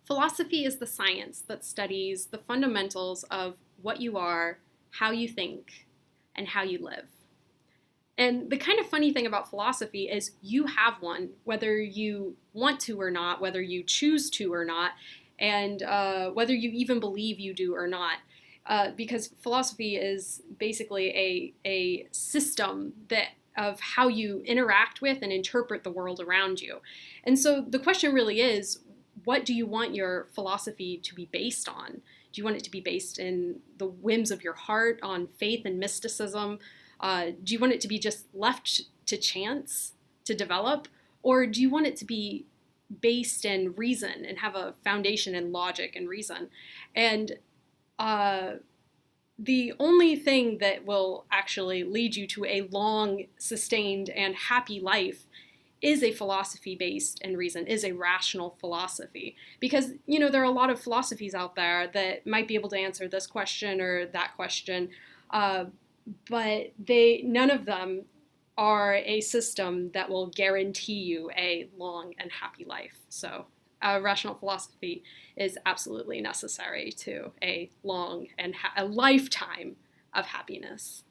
Philosophy is the science that studies the fundamentals of what you are, how you think, and how you live. And the kind of funny thing about philosophy is you have one, whether you want to or not, whether you choose to or not, and whether you even believe you do or not. Because philosophy is basically a system that of how you interact with and interpret the world around you. And so the question really is, what do you want your philosophy to be based on? Do you want it to be based in the whims of your heart, on faith and mysticism? Do you want it to be just left to chance to develop? Or do you want it to be based in reason and have a foundation in logic and reason? And the only thing that will actually lead you to a long, sustained, and happy life is a philosophy based in reason, is a rational philosophy. Because, there are a lot of philosophies out there that might be able to answer this question or that question, but none of them are a system that will guarantee you a long and happy life. So rational philosophy is absolutely necessary to a long and a lifetime of happiness.